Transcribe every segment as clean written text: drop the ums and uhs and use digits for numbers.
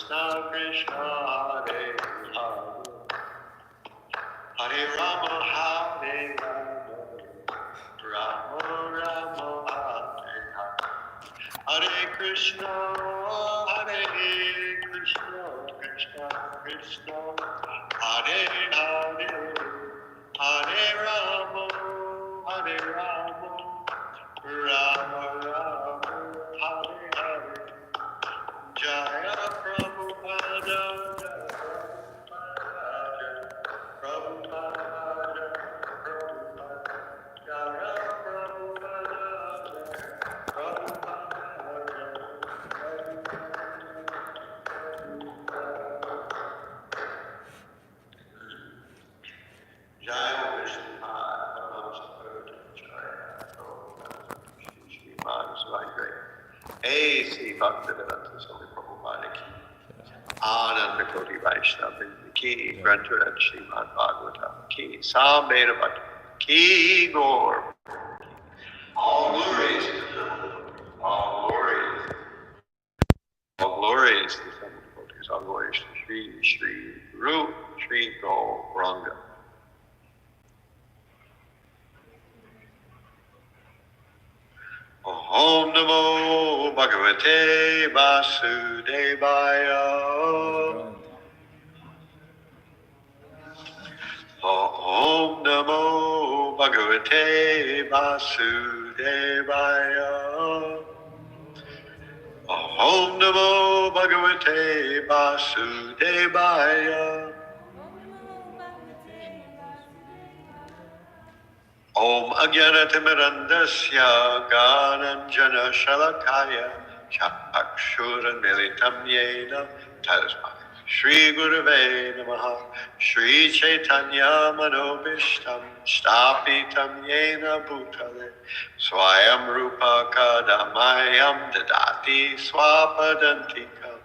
Krishna Krishna Hare Hare Hare Rama Hare Rama Rama Rama Hare Hare Hare Krishna Krishna Krishna Hare Hare Hare Rama Rama Rama Hare Hare Jaya Prabhupada Prabhupada Jaya Prabhupada Jaya Vishnu Śhrīmad is my great. Hey, see Bhaktivedanta Swami Prabhupada ki, Ananda Koti Vaishnava ki, Granthuraj Śhrīmad-Bhāgavatam ki, Svāmī ki, Gaur. All glories to the all glories. All glories to the devotees, all glories to Shri Guru, Shri Gauranga. Om Namo Bhagavate Vasudevaya. Om Namo Bhagavate Vasudevaya. Om Namo Bhagavate Vasudevaya. Om Ajnanatimidandasya Gananjana Shalakaya Chakshuran Militam Yena Tasmai Shri Gurave Namaha Shri Chaitanya Manobishtam Stapitam Yena Bhutale Swayam Rupa Kadamayam Dadati Swapadantikam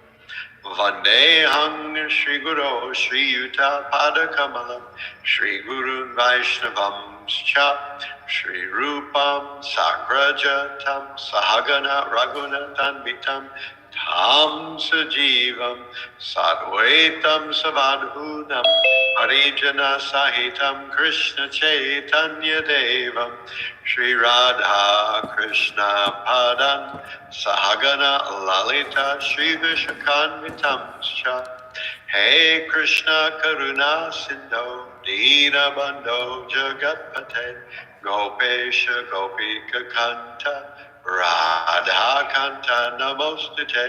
Vandeham Shri Guru Shri Yuta Padakamalam Shri Guru Vaishnavam Cha Shri Rupam Sagrajatam Sahagana Raghunathan Vitam Tam Sajivam Sadvaitam Savadhunam Harijana Sahitam Krishna Chaitanya Devam Shri Radha Krishna Padan Sahagana Lalita Shri Vishakanvitam Cha Hey Krishna Karuna Sindho Dina Bandho Jagatpate Gopesha Gopika Kanta Radha Kanta Namostute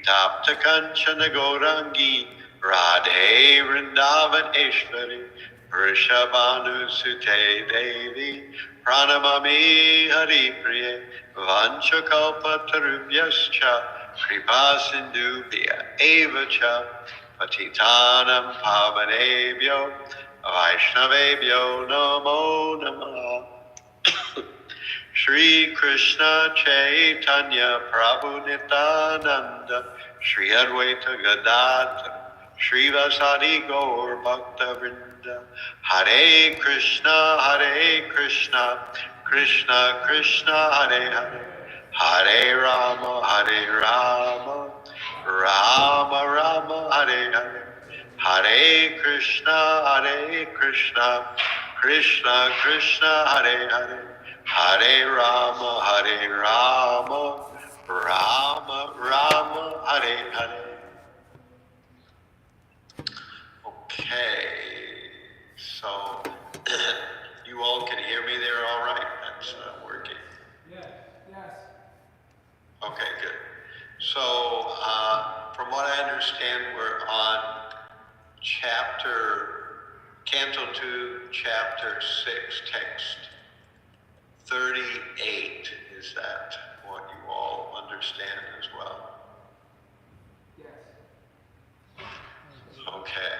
Tapta Kanchana Gaurangi Radhe Vrindavan Eshwari Vrishabhanu Sute Devi Pranamami Hari Priye Vanchakalpa Tarubhyascha Kripa Sindhubhya Evacha Patitanam Pavanebhyo Vaishnavebhyo Namo Namaha Shri Krishna Chaitanya Prabhu Nityananda Shri Advaita Gadadhara Shri Vasadi Gaur Bhakta Vrinda Hare Krishna Krishna Krishna Hare Hare Hare Rama Rama Rama Hare Hare Hare Krishna Krishna Krishna Hare Hare Hare Rama Rama Rama Hare Hare. Okay, so you all can hear me there all right? That's working. Yes. Okay, good. So, from what I understand, we're on Canto 2, Chapter 6, Text 38. Is that what you all understand as well? Yes. Okay,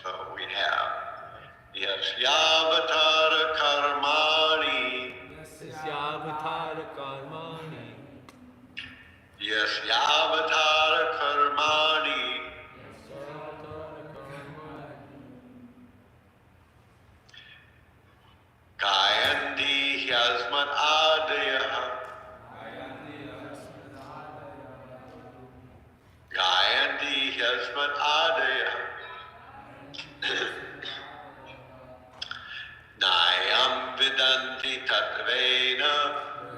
so we have Yasyavatara Karmani Yasyavatara karmani Yasyavatara Karmani Gayandi Hyasmat Adaya Gayandi Hyasmat tatvena.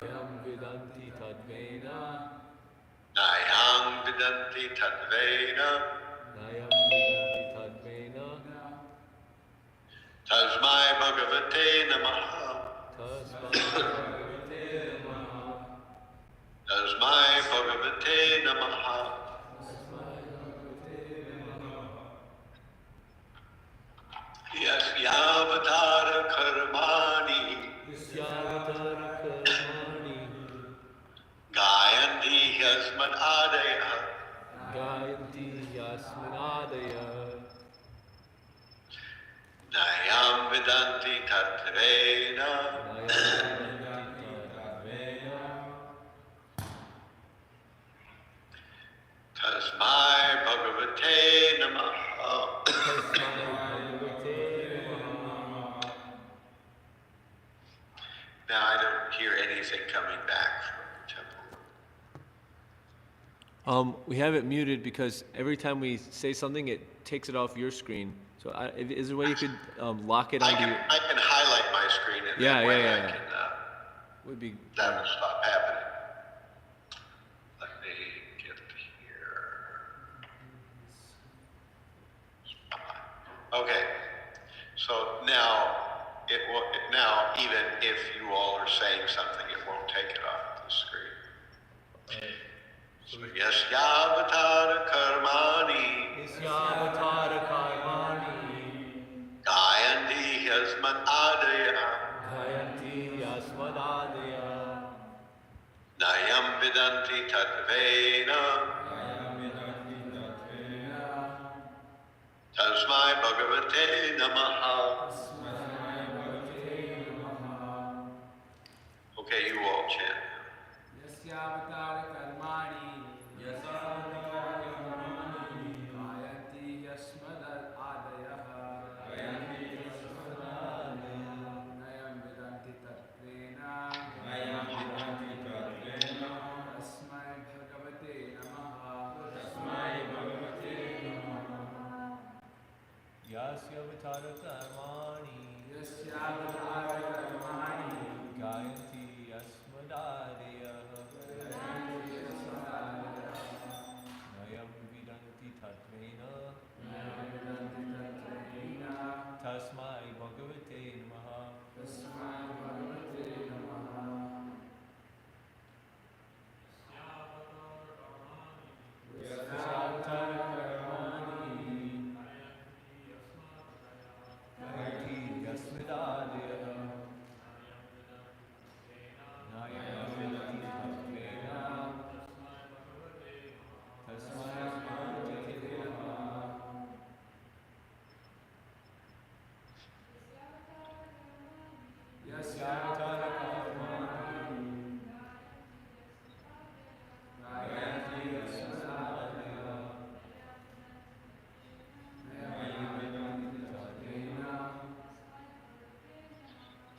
Nayam vidanti tadvena. Nayam vidanti tatvena. Nayam vidanti tadvena. Tasmai Bhagavate Namaha. Tasmai bhagavate namaha. Tasmai Bhagavate Namaha. Tasmai bhagavate namaha. Yasyavatara karmani. Yasyavatara karmani. Gayanti yasmat adaya. Gayanti yasmanadaya. Nayam vidanti tatvena. Nayam vidanti tadvena. Tasmai Bhagavate Namaha. Tasmai bhagavate namaha. Now I don't hear anything coming back from the temple. We have it muted because every time we say something, it takes it off your screen. So is there a way you could lock it I onto can your... highlight my screen and Yeah, that way yeah, I yeah. can, Would be... that will stop happening. Let me get here. Okay, so now now even if you all are saying something, it won't take it off the screen. So yasyavatara karmani. Yasyavatara karmani. Gayanti yasmat adaya. Gayanti yasmanadaya. Nayam vidanti tatvena. Tasmai Bhagavate Namaha. Okay, you all chant. Yasyavatara karmani. Yasyavatara karmani. Gayanti yasmadad adayaha. Gayanti yasmadadaya. Nayam vidanti tatvena. Nayam vidanti tatvena. Tasmai bhagavate namaha. Tasmai bhagavate namaha. Yasyavatara karmani. Yasyavatara karmani. Gayanti yasmanadaya. Gayanti yasmadadaya. Nayam vidanti tadvena. Nayam vidanti tatvena. Tasmai bhagavate namaha. Tasmai bhagavate namaha. Yasyavatara karmani. Gayanti yasmanadaya. Nayam vidanti tadvena. Tasmai bhagavate namaha. Yasyavatara karmani. Gayanti yasmadadaya. Nayam vidanti tatvena.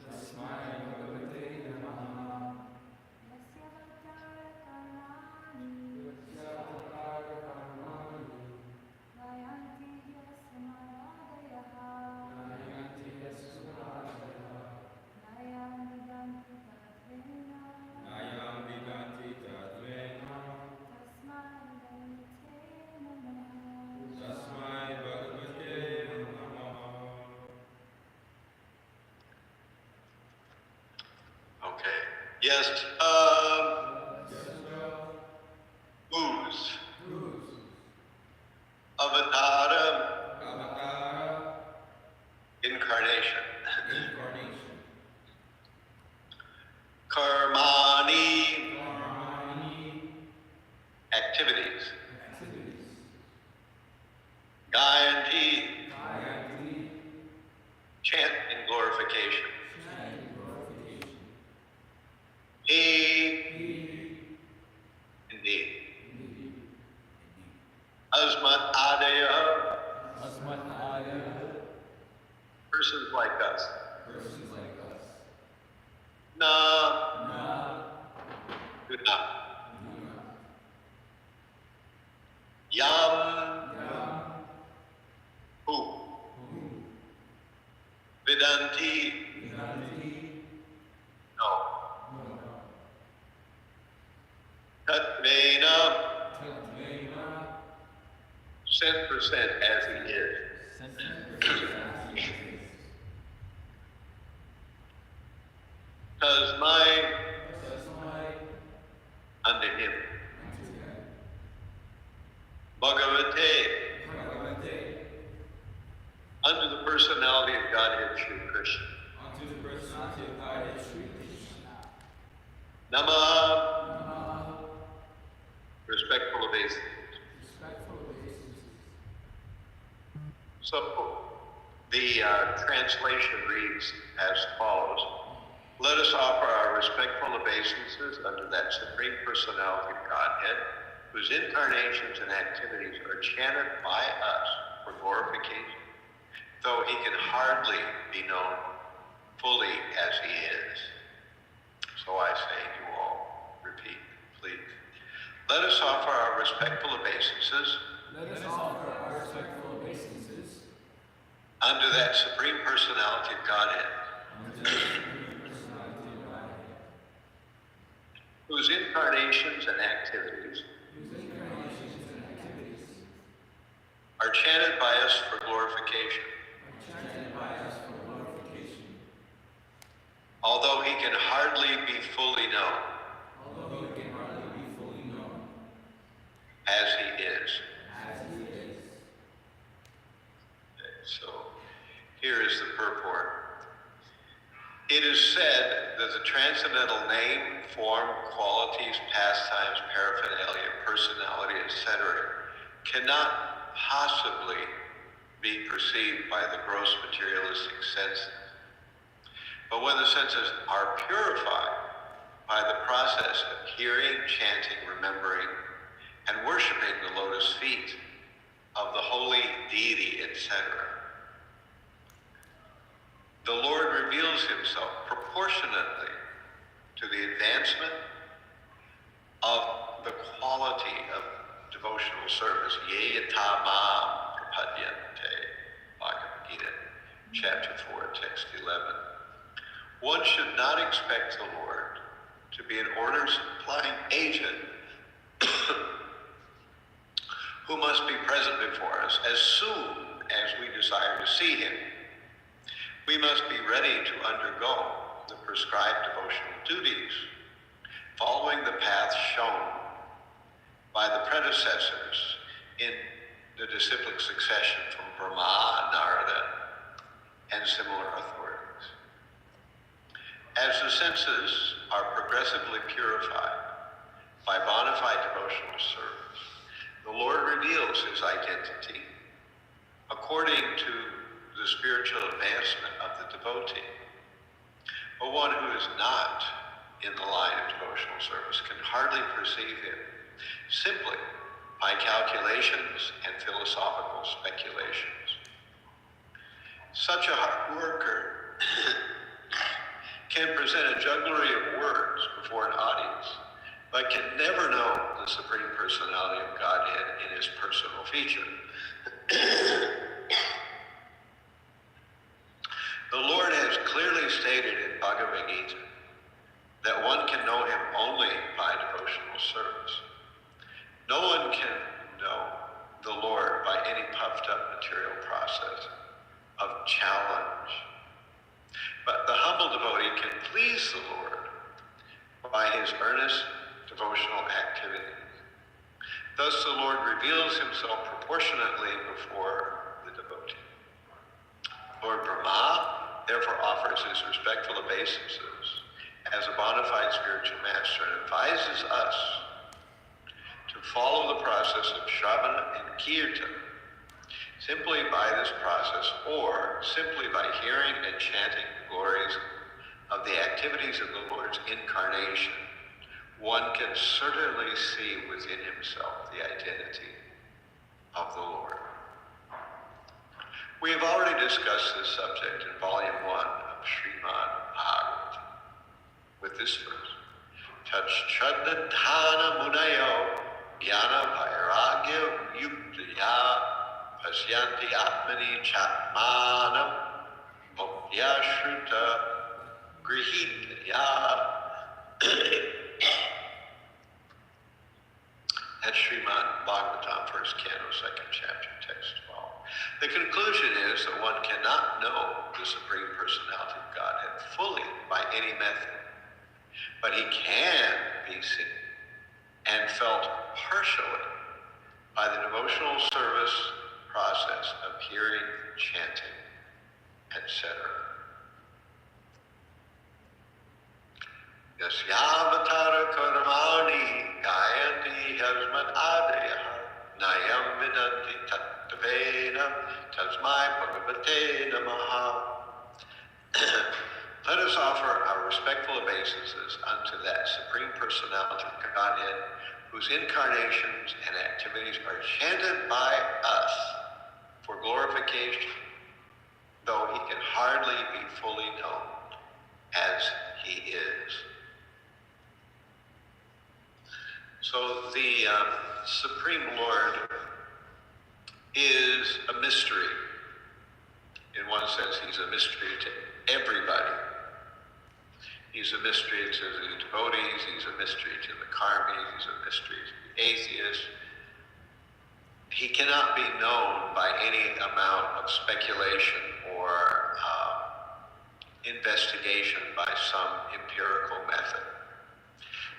Tasmai bhagavate namaha. Yasyavatara karmani. Gayanti yasmadadaya. Nayam vidanti tatvena. Nayam vidanti tatvena. Tasmai bhagavate namaha. Tasmai bhagavate namaha. Okay. Yes. Whose? Avatara. Avatara. Incarnation. Incarnation. Karmani. Karmani. Activities. Activities. Gayanti. Gayanti. Chant in glorification. Chant glorification. He. He. Indeed. Indeed. Asmat adaya. Asmanadaya. Persons like us. Persons like us. Na. Na. Do not. Do not. Yam. Yam. Who. Who. Vidanti. Vidanti. Tatmena, 100% as he is. Tasmai unto him. Bhagavate unto the personality of Godhead Shri Krishna. Unto the personality of Godhead Shri Krishna. Namah, respectful obeisances. Respectful obeisances. So the translation reads as follows. Let us offer our respectful obeisances unto that Supreme Personality of Godhead, whose incarnations and activities are chanted by us for glorification, though he can hardly be known fully as he is. So I say, you all repeat, please. Let us offer our respectful obeisances Let us offer our respectful obeisances unto that Supreme Personality of Godhead, unto the Supreme Personality of Godhead, whose incarnations and activities whose incarnations and activities are chanted by us for glorification, are chanted by us for glorification, although he can hardly be fully known although he can hardly be fully known as he is. as he is. So here is the purport. It is said that the transcendental name, form, qualities, pastimes, paraphernalia, personality, etc. cannot possibly be perceived by the gross materialistic senses. But when the senses are purified by the process of hearing, chanting, remembering, and worshiping the lotus feet of the holy deity, etc., the Lord reveals himself proportionately to the advancement of the quality of devotional service. Ye yatama prapadyante, Bhagavad Gita, chapter 4, text 11. One should not expect the Lord to be an order-supplying agent who must be present before us as soon as we desire to see him. We must be ready to undergo the prescribed devotional duties, following the path shown by the predecessors in the disciplic succession from Brahma, Narada, and similar authorities. As the senses are progressively purified by bona fide devotional service, the Lord reveals his identity according to the spiritual advancement of the devotee. But one who is not in the line of devotional service can hardly perceive him simply by calculations and philosophical speculations. Such a hard worker can present a jugglery of words before an audience, but can never know the Supreme Personality of Godhead in his personal feature. The Lord has clearly stated in Bhagavad Gita that one can know him only by devotional service. No one can know the Lord by any puffed up material process of challenge. But the humble devotee can please the Lord by his earnest devotional activities. Thus the Lord reveals himself proportionately before the devotee. Lord Brahma therefore offers his respectful obeisances as a bona fide spiritual master and advises us to follow the process of Shravana and Kirtan simply by this process, or simply by hearing and chanting the glories of the activities of the Lord's incarnation. One can certainly see within himself the identity of the Lord. We have already discussed this subject in Volume 1 of Śhrīmad-Bhāgavatam with this verse. Tachchadadhana munayo jnana vairagya yuktaya pasyanti atmani chatmanam bhaktya shruta grihitaya. at Śhrīmad-Bhāgavatam, first canto, second chapter, text 12. The conclusion is that one cannot know the Supreme Personality of Godhead fully by any method, but he can be seen and felt partially by the devotional service process of hearing, chanting, etc. Yasyavatara karmani gayanti hasmat adaya nayam vidanti tattavena tasmai bhagavate namaha. Let us offer our respectful obeisances unto that Supreme Personality of Godhead, whose incarnations and activities are chanted by us for glorification, though he can hardly be fully known as he is. So the Supreme Lord is a mystery. In one sense, he's a mystery to everybody. He's a mystery to the devotees, he's a mystery to the karmis, he's a mystery to the atheists. He cannot be known by any amount of speculation or investigation by some empirical method.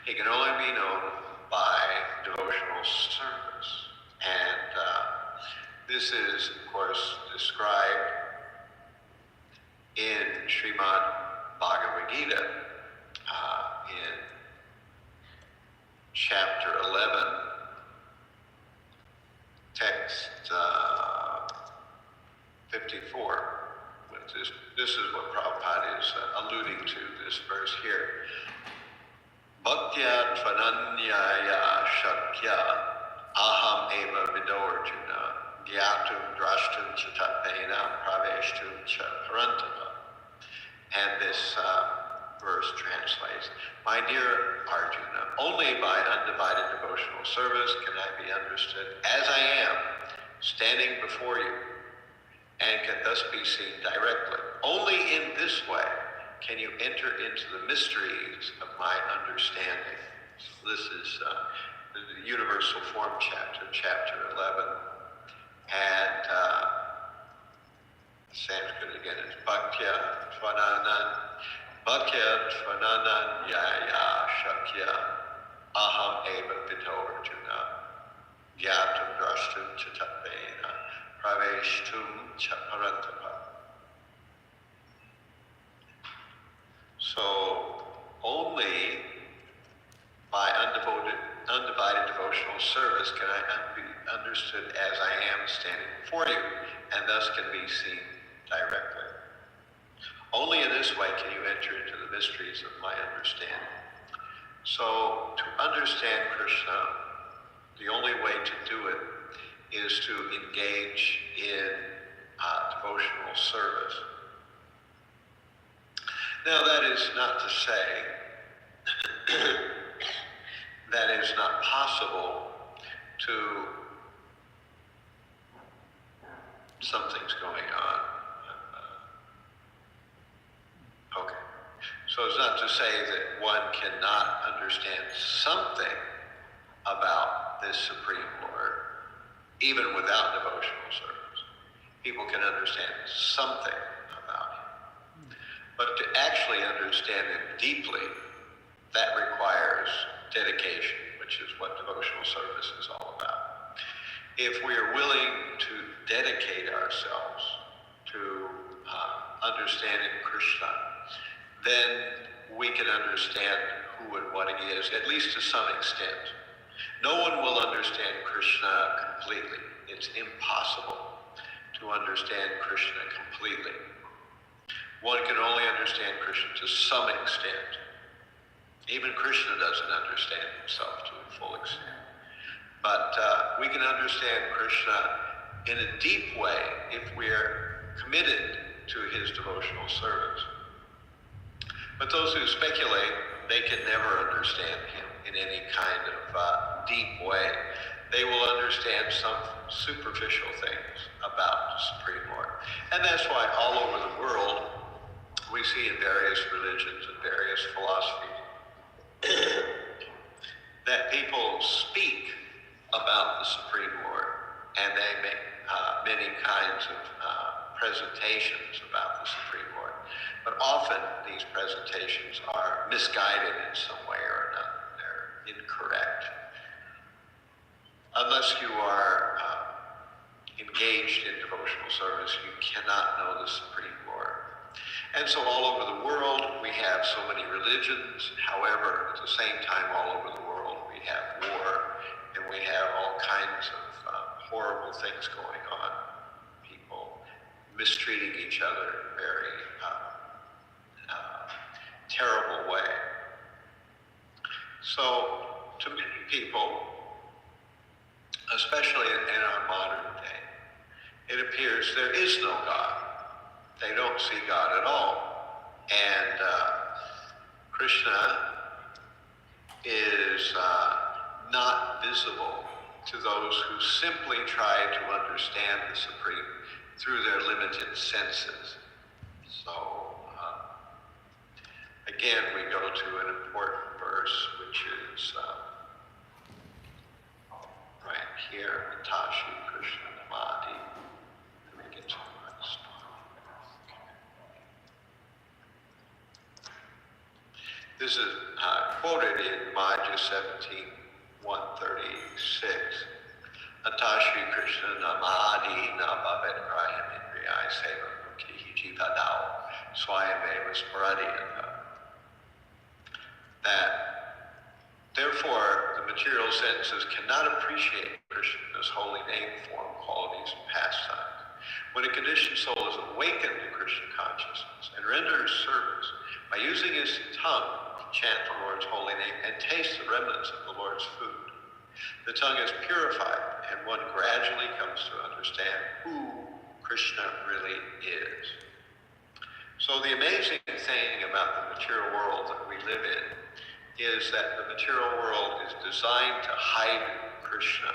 He can only be known by devotional service. And this is, of course, described in Śrīmad-Bhāgavad-Gīta in chapter 11, text 54. This is what Prabhupada is alluding to, this verse here. Bhaktya tvananyaya shakya aham eva vidorjuna gyatum drashtum chitatena praveshtum cha parantapa. And this verse translates, my dear Arjuna, only by undivided devotional service can I be understood as I am, standing before you, and can thus be seen directly. Only in this way can you enter into the mysteries of my understanding. So this is the Universal Form chapter, chapter 11. And Sanskrit again is Bhaktya Tvananan Yaya Shakya Aham Eva Vito Arjuna Gyatum Drashtum Chitatpena Praveshtum Chaparantapa. So only by undivided devotional service can I be understood as I am standing before you, and thus can be seen directly. Only in this way can you enter into the mysteries of my understanding. So to understand Krishna, the only way to do it is to engage in devotional service. Now that is not to say that it is not possible to, something's going on. Okay. So it's not to say that one cannot understand something about this Supreme Lord, even without devotional service. People can understand something about him. But to actually understand him deeply, that requires dedication, which is what devotional service is all about. If we are willing to dedicate ourselves to understanding Krishna, then we can understand who and what he is, at least to some extent. No one will understand Krishna completely. It's impossible to understand Krishna completely. One can only understand Krishna to some extent. Even Krishna doesn't understand himself to a full extent. But we can understand Krishna in a deep way if we're committed to his devotional service. But those who speculate, they can never understand him in any kind of deep way. They will understand some superficial things about the Supreme Lord. And that's why all over the world, we see in various religions and various philosophies that people speak about the Supreme Lord, and they make many kinds of presentations about the Supreme Lord. But often these presentations are misguided in some way or another. They're incorrect. Unless you are engaged in devotional service, you cannot know the Supreme Lord. And so all over the world, we have so many religions. However, at the same time, all over the world, we have war, and we have all kinds of horrible things going on. People mistreating each other in a very terrible way. So, to many people, especially in our modern day, it appears there is no God. They don't see God at all. And Krishna is not visible to those who simply try to understand the Supreme through their limited senses. So, again, we go to an important verse, which is right here, Tashi Krishna Namadi. Let me get to the right spot. This is quoted in Majja 17, 136. Atashi Krishna Namadi Nabhavet Graham Indriyai Seva Mukhi Jivadao Swayameva Sparadiyata. That therefore the material senses cannot appreciate Krishna's holy name, form, qualities, and pastimes. When a conditioned soul is awakened to Krishna consciousness and renders service by using his tongue to chant the Lord's holy name and taste the remnants of the Lord's food, the tongue is purified and one gradually comes to understand who Krishna really is. So the amazing thing about the material world that we live in is that the material world is designed to hide Krishna.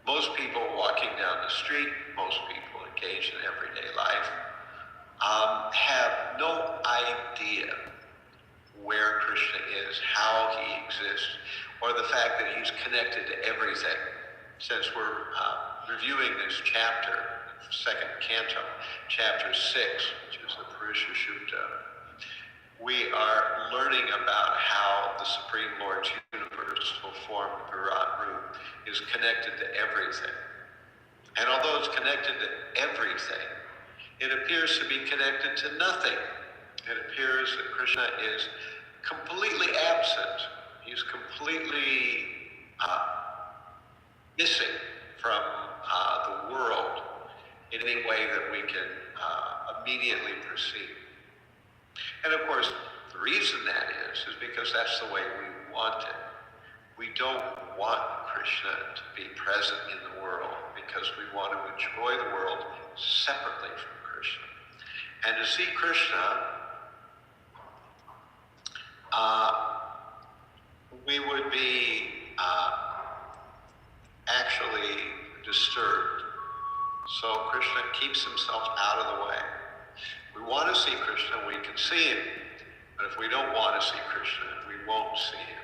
Most people walking down the street, most people engaged in everyday life, have no idea where Krishna is, how he exists, or the fact that he's connected to everything. Since we're reviewing this chapter, second canto, chapter 6, which is the Purusha Sutta, we are learning about how the Supreme Lord's universal form, Virat Roop, is connected to everything. And although it's connected to everything, it appears to be connected to nothing. It appears that Krishna is completely absent. He's completely missing from the world in any way that we can immediately perceive. And of course, the reason that is because that's the way we want it. We don't want Krishna to be present in the world because we want to enjoy the world separately from Krishna. And to see Krishna, we would be actually disturbed. So Krishna keeps himself out of the way. We want to see Krishna, we can see him. But if we don't want to see Krishna, we won't see him.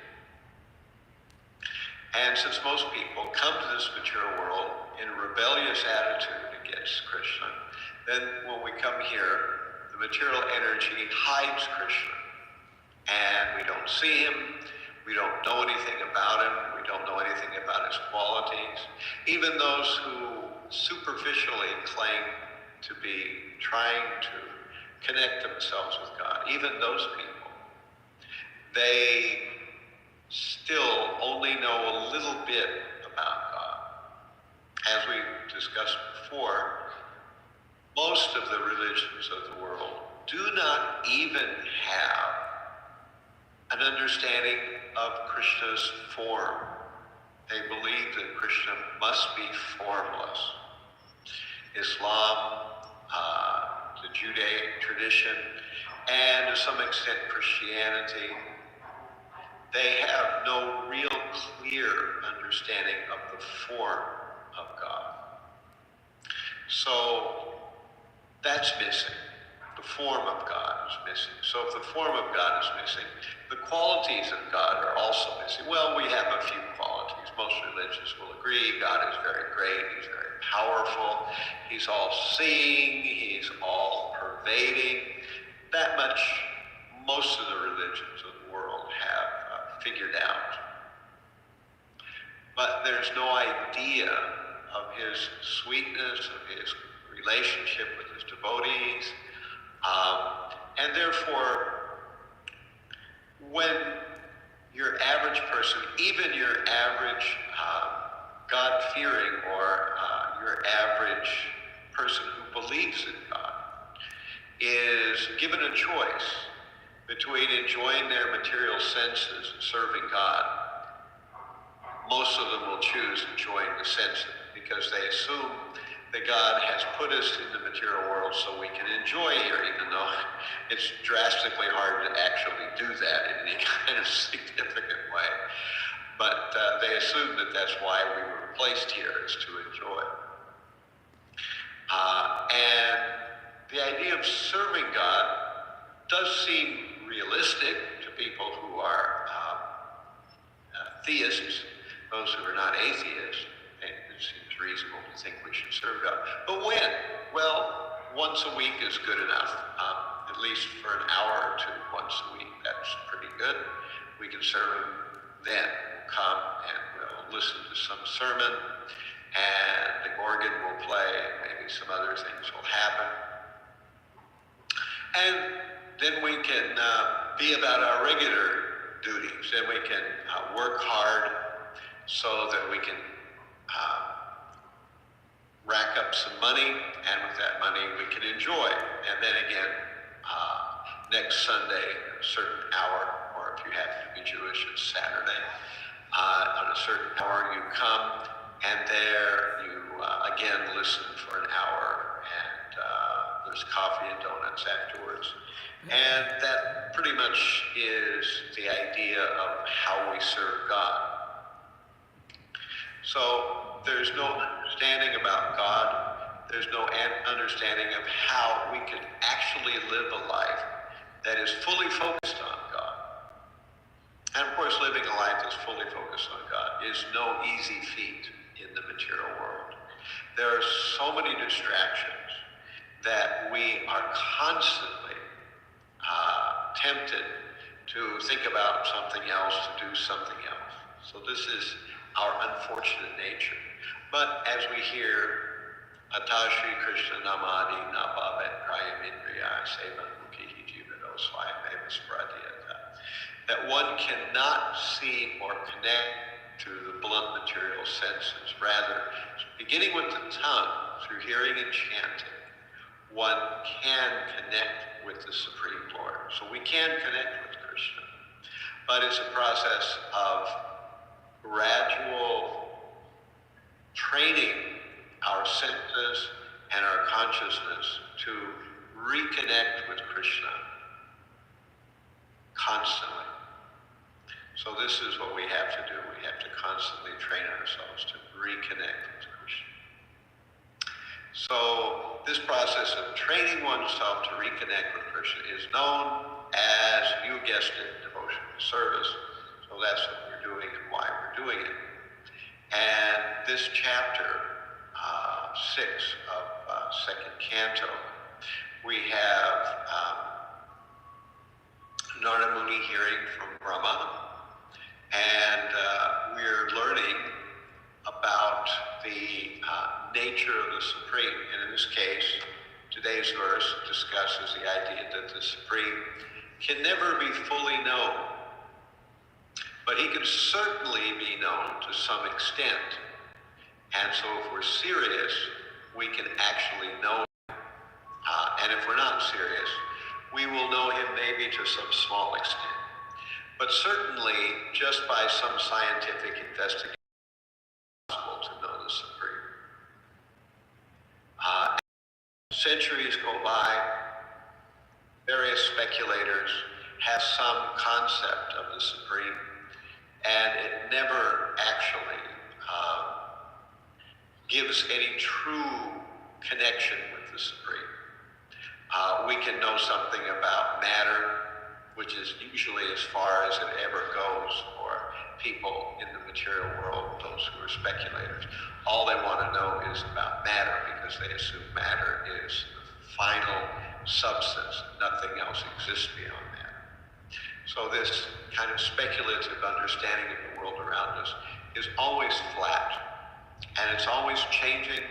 And since most people come to this material world in a rebellious attitude against Krishna, then when we come here, the material energy hides Krishna. And we don't see him, we don't know anything about him, we don't know anything about his qualities. Even those who superficially claim to be trying to connect themselves with God, even those people, they still only know a little bit about God. As we discussed before, most of the religions of the world do not even have an understanding of Krishna's form. They believe that Krishna must be formless. Islam, the Judaic tradition, and to some extent Christianity, they have no real clear understanding of the form of God. So that's missing. The form of God is missing. So if the form of God is missing, the qualities of God are also missing. Well, we have a few qualities. most religions will agree, God is very great, he's very powerful, he's all-seeing, he's all-pervading. That much most of the religions of the world have figured out. But there's no idea of his sweetness, of his relationship with his devotees, and therefore, when your average person, even your average God-fearing or your average person who believes in God, is given a choice between enjoying their material senses and serving God, most of them will choose enjoying the senses because they assume that God has put us in the material world so we can enjoy here, even though it's drastically hard to actually do that in any kind of significant way. But they assume that that's why we were placed here, is to enjoy. And the idea of serving God does seem realistic to people who are theists, those who are not atheists. It seems reasonable to think we should serve God. But when? Well, once a week is good enough, at least for an hour or two once a week. That's pretty good. We can serve him then. We'll come and we'll listen to some sermon, and the organ will play, and maybe some other things will happen. And then we can be about our regular duties, and we can work hard so that we can rack up some money, and with that money we can enjoy. And then again, next Sunday, a certain hour, or if you happen to be Jewish, it's Saturday, on a certain hour you come, and there you again listen for an hour, and there's coffee and donuts afterwards. And that pretty much is the idea of how we serve God. So there's no understanding about God. There's no understanding of how we can actually live a life that is fully focused on God. And of course, living a life that's fully focused on God is no easy feat in the material world. There are so many distractions that we are constantly tempted to think about something else, to do something else. So this is our unfortunate nature. But as we hear, Atashi Krishna Namadi Nabhavet Prayamindriya Seva Mukhi Jivato Swayameva Spradhyata, that one cannot see or connect to the blunt material senses. Rather, beginning with the tongue, through hearing and chanting, one can connect with the Supreme Lord. So we can connect with Krishna, but it's a process of gradual training our senses and our consciousness to reconnect with Krishna constantly. So this is what we have to do. We have to constantly train ourselves to reconnect with Krishna. So this process of training oneself to reconnect with Krishna is known as, you guessed it, devotional service. So that's what we're doing and why we're doing it. And this chapter 6 of second canto, we have Narada Muni hearing from Brahma, and we're learning about the nature of the Supreme. And in this case, today's verse discusses the idea that the Supreme can never be fully known, but he can certainly be known to some extent. And so if we're serious, we can actually know him. And if we're not serious, we will know him maybe to some small extent. But certainly, just by some scientific investigation, it's possible to know the Supreme. Centuries go by, various speculators have some concept of the Supreme, and it never actually gives any true connection with the Supreme. We can know something about matter, which is usually as far as it ever goes for people in the material world, those who are speculators. All they want to know is about matter, because they assume matter is the final substance. Nothing else exists beyond matter. So this kind of speculative understanding of the world around us is always flat, and it's always changing,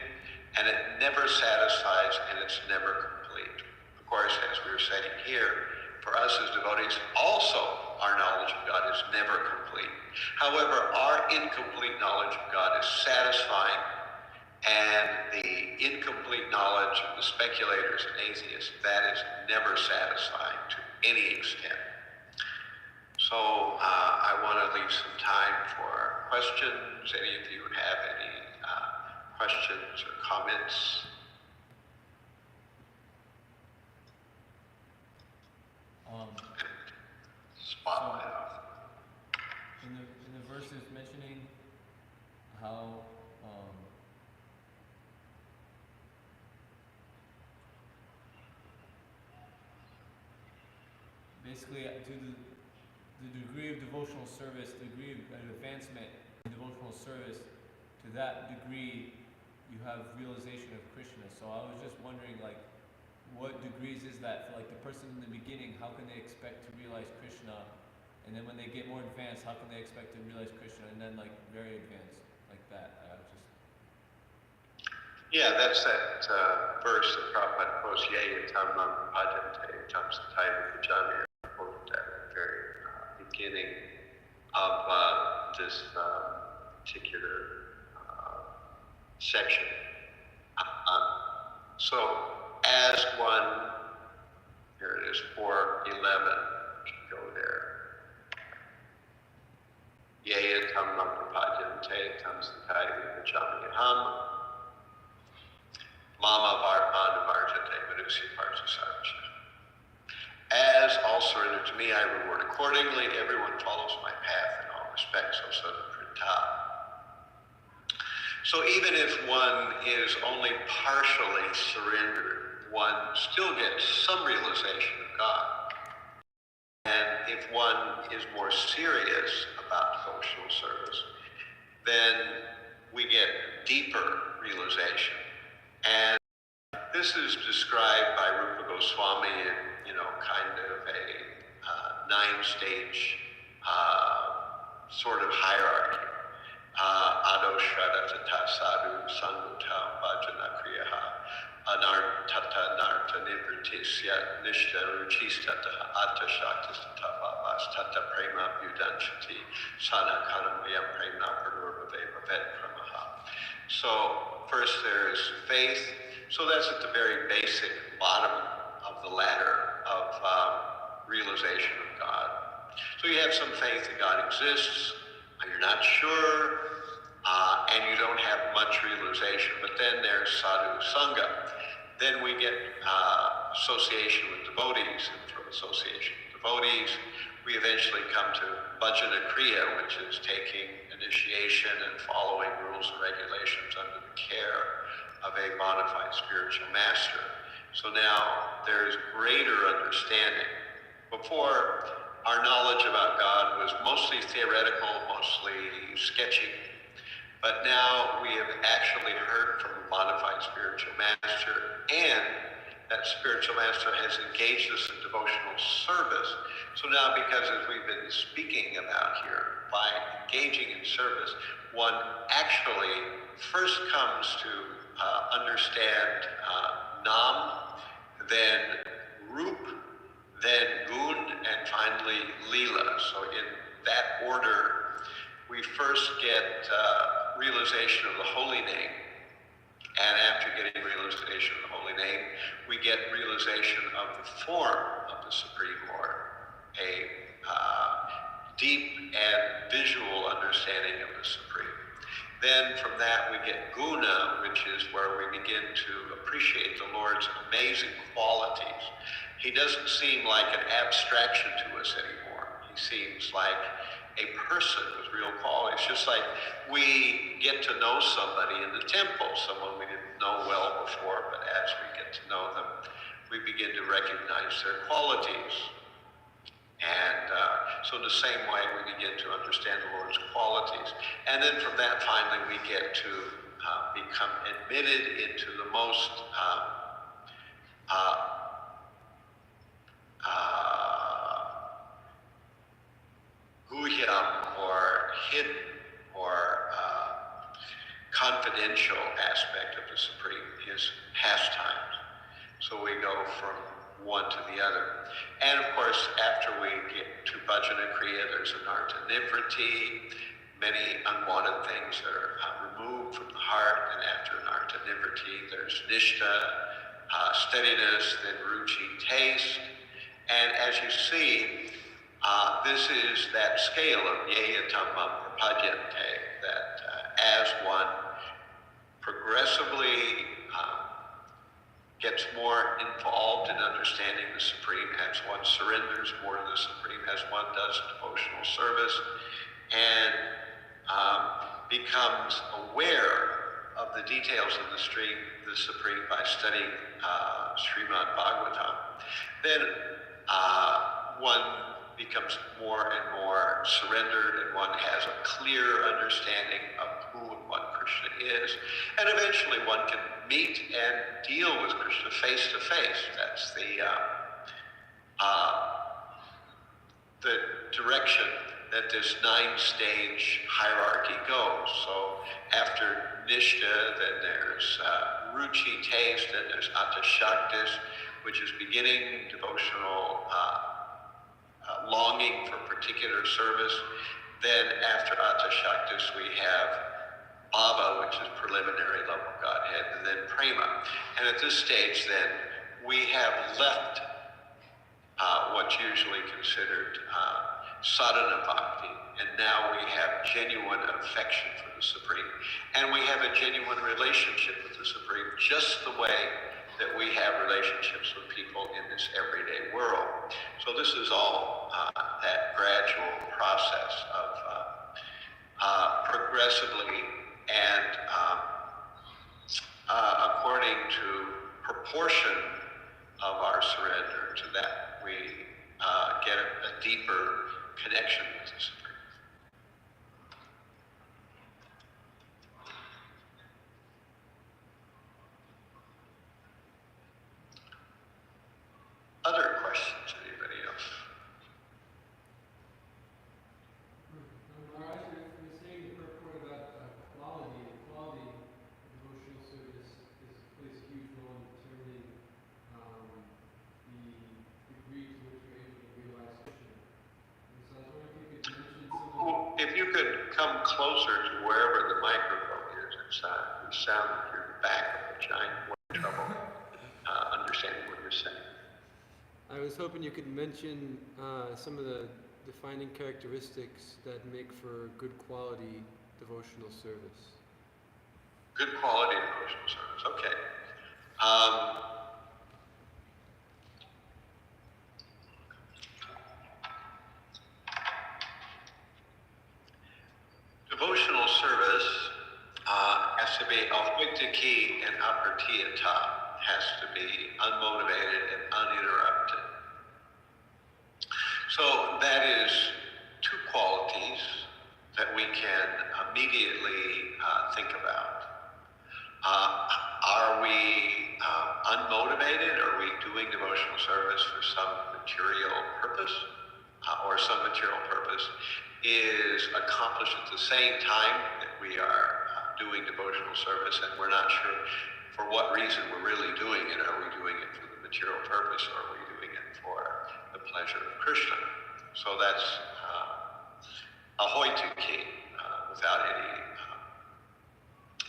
and it never satisfies, and it's never complete. Of course, as we were saying here, for us as devotees, also our knowledge of God is never complete. However, our incomplete knowledge of God is satisfying, and the incomplete knowledge of the speculators and atheists, that is never satisfying to any extent. So I want to leave some time for questions. Any of you have any questions or comments? Spotlight off. In the verses mentioning how basically to the degree of devotional service, the degree of advancement in devotional service, to that degree you have realization of Krishna. So I was just wondering, like, what degrees is that for, like, the person in the beginning? How can they expect to realize Krishna? And then when they get more advanced, how can they expect to realize Krishna? And then, like, very advanced, like that. Yeah, that's that verse that Prabhupada quotes, Ye Yatamam Bhajante Tam Sataya Vijami. I quoted that at the very beginning of this particular section. So, as one, here it is, 4:11, should go there. Ye Yatamam Bhajante Tam Sataya Vijami Ham. Mama Varman Varjate Manusi Parthasarvasya. As all surrender to me, I reward accordingly. Everyone follows my path in all respects, so Prita. So even if one is only partially surrendered, one still gets some realization of God. And if one is more serious about devotional service, then we get deeper realization. And this is described by Rupa Goswami in, kind of a 9-stage sort of hierarchy. Ado Shraddha Tata Sadhu Sanguta Bhajana Kriyaha Anartata Narta Nivritisya Nishta Ruchistata Atta Shaktistata Vastata Prema Budanshati Sana Kanamaya Prema Purnurvadeva Vet Pramaha. So first there is faith. So that's at the very basic bottom of the ladder of realization of God. So you have some faith that God exists, you're not sure, and you don't have much realization. But then there's sadhu sangha. Then we get association with devotees, and from association with devotees, we eventually come to bhajana kriya, which is taking initiation and following rules and regulations under the care of a bona fide spiritual master. So now there's greater understanding. Before, our knowledge about God was mostly theoretical, mostly sketchy. But now we have actually heard from a bona fide spiritual master, and that spiritual master has engaged us in devotional service. So now, because as we've been speaking about here, by engaging in service, one actually first comes to understand Nam, then Rup, then Gun, and finally Leela. So in that order, we first get realization of the holy name, and after getting realization of the holy name, we get realization of the form of the Supreme Lord, a deep and visual understanding of the Supreme. Then from that we get guna, which is where we begin to appreciate the Lord's amazing qualities. He doesn't seem like an abstraction to us anymore. He seems like a person with real qualities. Just like we get to know somebody in the temple, someone we didn't know well before, but as we get to know them, we begin to recognize their qualities. And so in the same way, we begin to understand the Lord's qualities. And then from that, finally, we get to become admitted into the most guhyam, or hidden, or confidential aspect of the Supreme, his pastimes. So we go from one to the other. And of course, after we get to Bhajana Kriya, there's Anartha Nivriti, many unwanted things that are removed from the heart. And after Anartha Nivriti, there's Nishtha, steadiness, then Ruchi, taste. And as you see, this is that scale of Yeyatamam Prapadyante, that as one progressively gets more involved in understanding the Supreme, as one surrenders more to the Supreme, as one does devotional service, and becomes aware of the details of the Supreme by studying Śhrīmad-Bhāgavatam, then one becomes more and more surrendered, and one has a clear understanding of who and what Krishna is. And eventually one can meet and deal with Krishna face to face. That's the direction that this 9-stage hierarchy goes. So after Nishtha, then there's Ruchi, taste, then there's Atashaktis, which is beginning devotional longing for particular service. Then after Atashaktis, we have Bhava, which is preliminary love of Godhead, and then Prema. And at this stage, then, we have left what's usually considered sadhana bhakti, and now we have genuine affection for the Supreme. And we have a genuine relationship with the Supreme, just the way that we have relationships with people in this everyday world. So this is all that gradual process of progressively and according to proportion of our surrender to that, we get a deeper connection with the Supreme. Other questions, anybody else? Maharaj, you're saying the purport about quality of devotional service plays a huge role in determining the degree to which you're able to realize Krishna. And so I was wondering if you could mention some of the... If you could come closer to wherever the microphone is, you sound like you're back of a giant trouble understanding what you're saying. I was hoping you could mention some of the defining characteristics that make for good quality devotional service. Good quality devotional service, okay. Devotional service has to be ahuitaki and apartiyata, has to be unmotivated and uninterrupted. So that is two qualities that we can immediately think about. Are we unmotivated? Are we doing devotional service for some material purpose? Or some material purpose is accomplished at the same time that we are doing devotional service, and we're not sure for what reason we're really doing it. Are we doing it for the material purpose, or are we doing it for the pleasure of Krishna? So that's ahoitaki, without any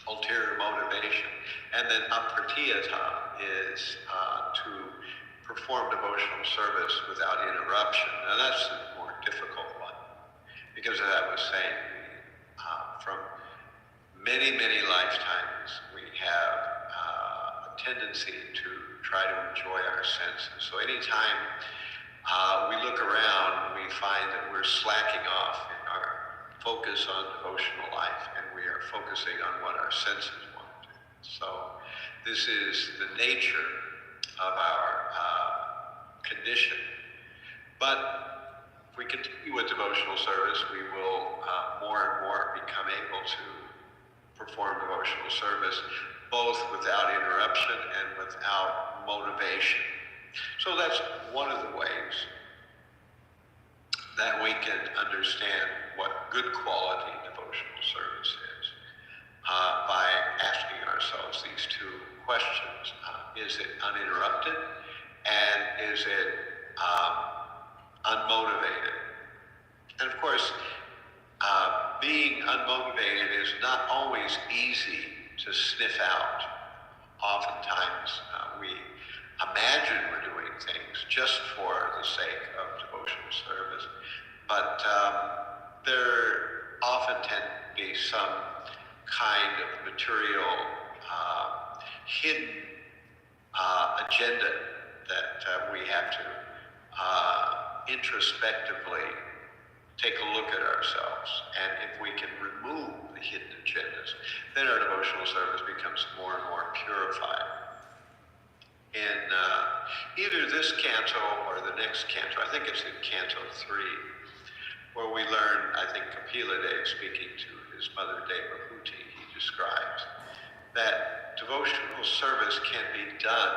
ulterior motivation. And then apartiyata is to perform devotional service without interruption. And that's the more difficult one, because as I was saying, from many, many lifetimes, we have a tendency to try to enjoy our senses. So anytime we look around, we find that we're slacking off in our focus on devotional life, and we are focusing on what our senses want to do. So this is the nature of our condition. But if we continue with devotional service, we will more and more become able to perform devotional service, both without interruption and without motivation. So that's one of the ways that we can understand what good quality devotional service is, by asking ourselves these two questions. Is it uninterrupted? And is it unmotivated? And of course, being unmotivated is not always easy to sniff out. Oftentimes, we imagine we're doing things just for the sake of devotional service, but there often tend to be some kind of material hidden agenda that we have to introspectively take a look at ourselves. And if we can remove the hidden agendas, then our devotional service becomes more and more purified. In either this canto or the next canto, I think it's in Canto 3, where we learn, I think Kapila speaking to his mother Devahuti, he describes that devotional service can be done,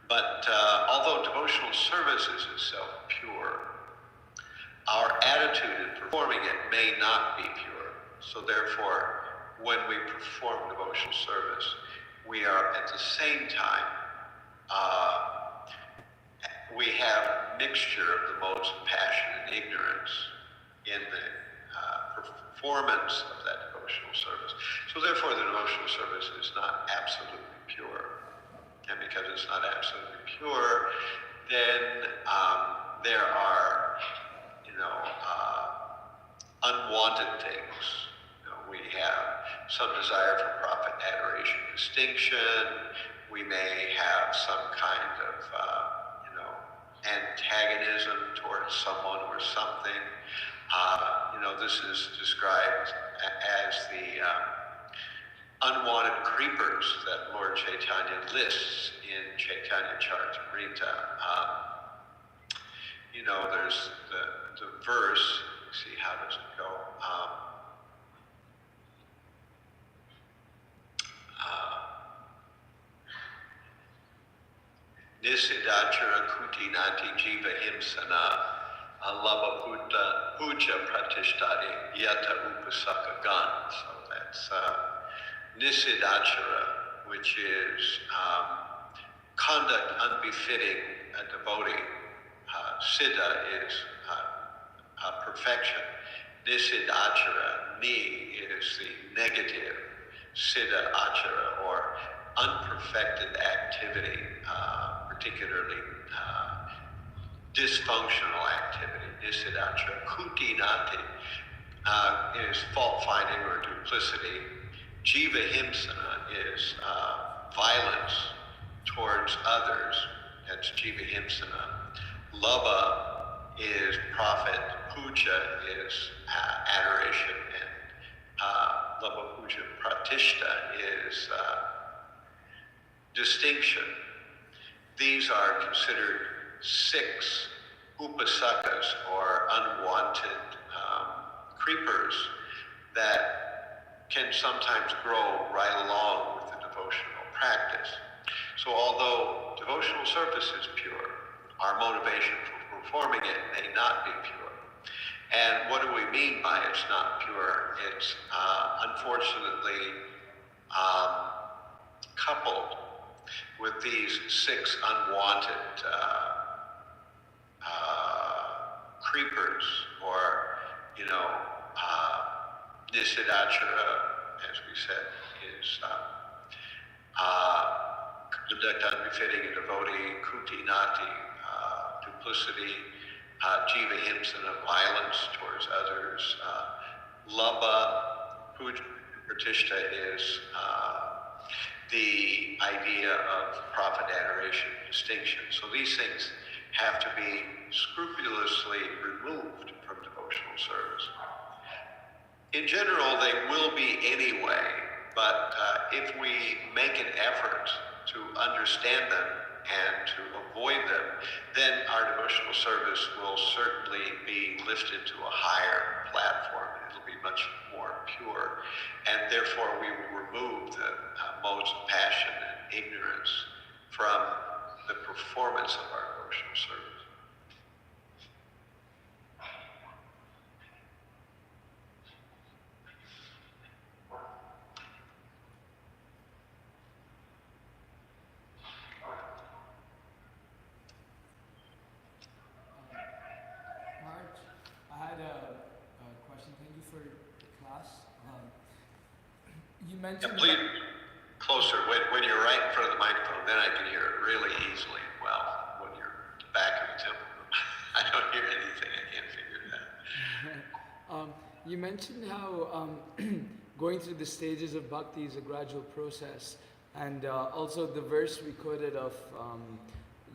but although devotional service is itself pure, our attitude in performing it may not be pure. So therefore, when we perform devotional service, we are at the same time, we have mixture of the modes of passion and ignorance in the performance of that devotional service. So therefore, the devotional service is not absolutely pure. And because it's not absolutely pure, then there are, unwanted things. We have some desire for profit, adoration, distinction. We may have some kind of, antagonism towards someone or something. This is described as the unwanted creepers that Lord Chaitanya lists in Chaitanya Charitamrita. There's the verse, let's see, how does it go? Nisidachara kuti nati jiva himsana alava puja pratishtade yata upasaka gan. So that's nisidachara, which is conduct unbefitting a devotee. Siddha is perfection. Nisidachara, ni is the negative. Siddha achara, or unperfected activity, particularly dysfunctional activity. Nisidachara. Kuti nati is fault-finding or duplicity. Jiva himsana is violence towards others. That's jiva himsana. Lava is profit. Puja is adoration. And lava puja pratishta is distinction. These are considered 6 upasakas, or unwanted creepers, that can sometimes grow right along with the devotional practice. So although devotional service is pure, our motivation for performing it may not be pure. And what do we mean by it's not pure? It's unfortunately coupled with these 6 unwanted creepers, or nisidachara, as we said, is conduct unbefitting a devotee. Kuti nati, duplicity. Jiva himsana, violence towards others. Labha puja pratishta is the idea of profit, adoration, distinction. So these things have to be scrupulously removed from devotional service. In general, they will be anyway, but if we make an effort to understand them and to avoid them, then our devotional service will certainly be lifted to a higher platform. It'll be much more pure, and therefore we will remove the modes of passion and ignorance from the performance of our devotional service. Marge, I had a question. Thank you for the class. You Yeah, mentioned please, closer. When you're right in front of the microphone, then I can hear it really easily and well. When you're back in the temple room, I don't hear anything. I can't figure it out. you mentioned how going through the stages of bhakti is a gradual process, and also the verse we quoted of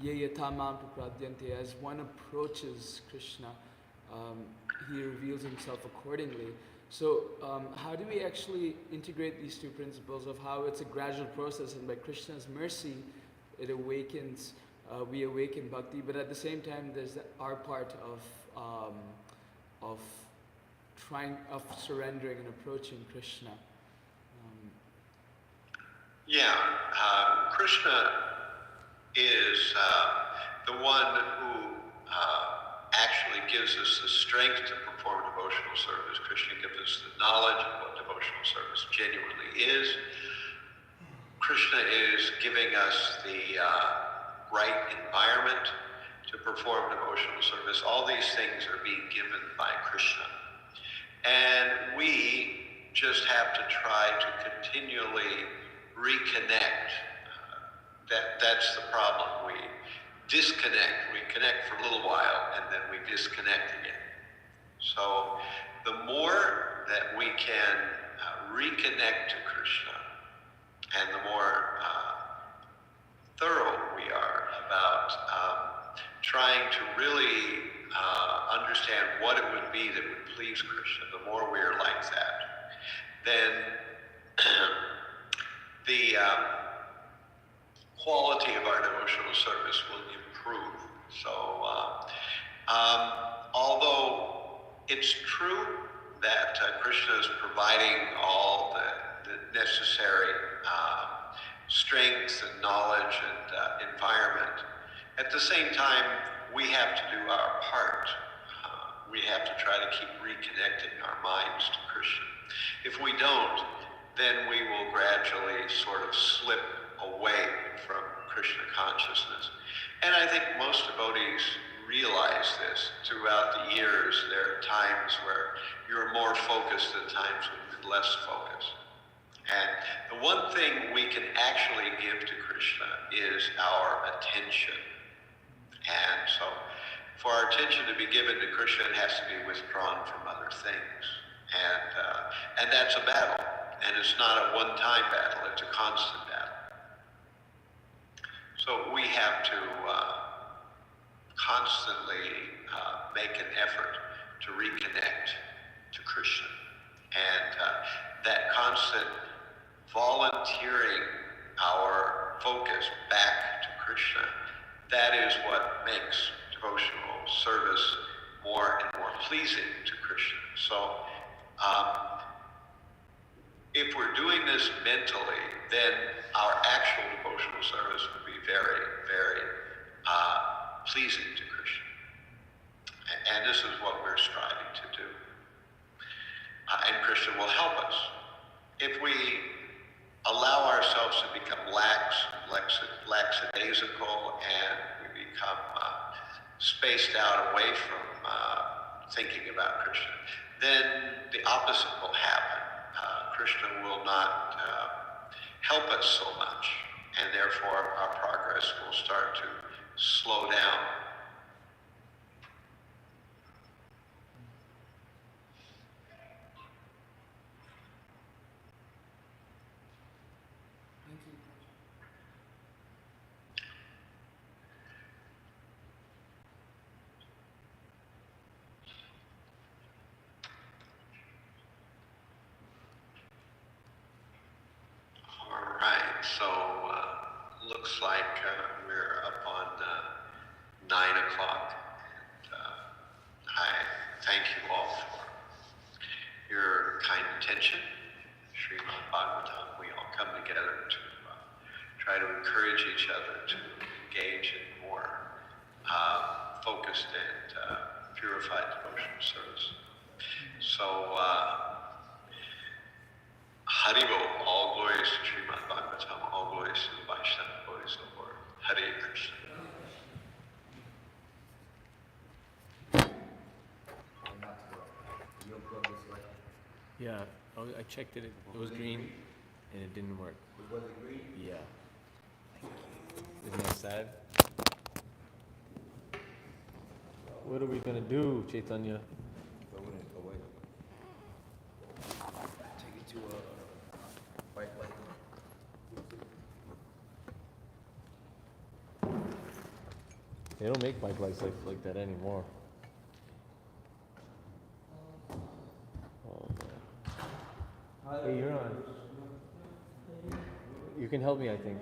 Ye yatamam prapadyante, as one approaches Krishna, he reveals himself accordingly. So how do we actually integrate these two principles of how it's a gradual process, and by Krishna's mercy it awakens, we awaken bhakti, but at the same time there's our part of surrendering and approaching Krishna. Krishna is the one who actually gives us the strength to perform devotional service. Krishna gives us the knowledge of what devotional service genuinely is. Krishna is giving us the right environment to perform devotional service. All these things are being given by Krishna. And we just have to try to continually reconnect. That's the problem. We disconnect. We connect for a little while and then we disconnect again. So the more that we can reconnect to Krishna, and the more thorough we are about trying to really understand what it would be that would please Krishna, the more we are like that, then the quality of our devotional service will improve. So although it's true that Krishna is providing all the necessary strength and knowledge and environment, at the same time we have to do our part. We have to try to keep reconnecting our minds to Krishna. If we don't, then we will gradually sort of slip away from Krishna consciousness. And I think most devotees realize this. Throughout the years, there are times where you're more focused and times when you're less focused. And the one thing we can actually give to Krishna is our attention. And so for our attention to be given to Krishna, it has to be withdrawn from other things. And that's a battle. And it's not a one-time battle, it's a constant battle. So we have to constantly make an effort to reconnect to Krishna. And that constant volunteering our focus back to Krishna, that is what makes devotional service more and more pleasing to Krishna. So if we're doing this mentally, then our actual devotional service would be very, very pleasing to Krishna. And this is what we're striving to do. And Krishna will help us. If we allow ourselves to become lackadaisical, and we become spaced out away from thinking about Krishna, then the opposite will happen. Krishna will not help us so much, and therefore our progress will start to slow down. Thank you. All right, so looks like we're 9 o'clock. I thank you all for your kind attention. Śhrīmad-Bhāgavatam, we all come together to try to encourage each other to engage in more focused and purified devotional service. So, Haribo, all glories to Śrīmad-Bhāgavatam, all glories to the Vaishnava Bodhisattva. Hare Krishna. Yeah, I checked it. It was green, and it didn't work. Was it green? Yeah. Isn't that sad? What are we gonna do, Chaitanya? Go in and go away. Take it to a white light. They don't make bike lights like that anymore. Oh man. Hey, you're on. You can help me, I think.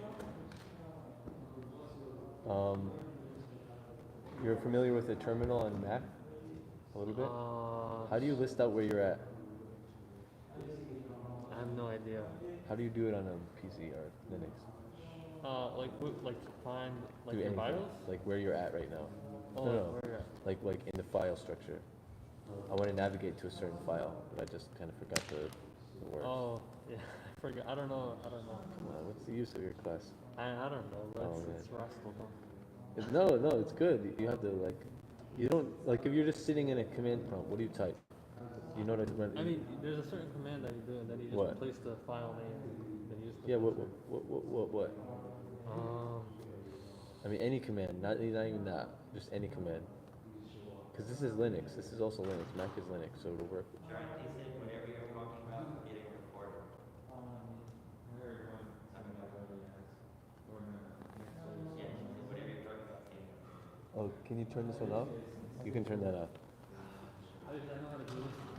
You're familiar with the terminal on Mac? A little bit? How do you list out where you're at? I have no idea. How do you do it on a PC or Linux? Like to find like Do your anything. BIOS? Like where you're at right now. Oh, No. where you're at. Like in the file structure. I want to navigate to a certain file, but I just kind of forgot the words. Oh, yeah. I forgot. I don't know. Come on, what's the use of your class? I don't know. Oh, It's Rascal. No, it's good. You have to you don't, if you're just sitting in a command prompt, what do you type? You know what I mean? I mean, there's a certain command that you do, and then you just What? replace the file name. Then you just Yeah, what? Um, I mean, any command, not even that, just any command. Because this is Linux. This is also Linux. Mac is Linux, so it'll work. Oh, can you turn this one off? You can turn that off. I know how to do this.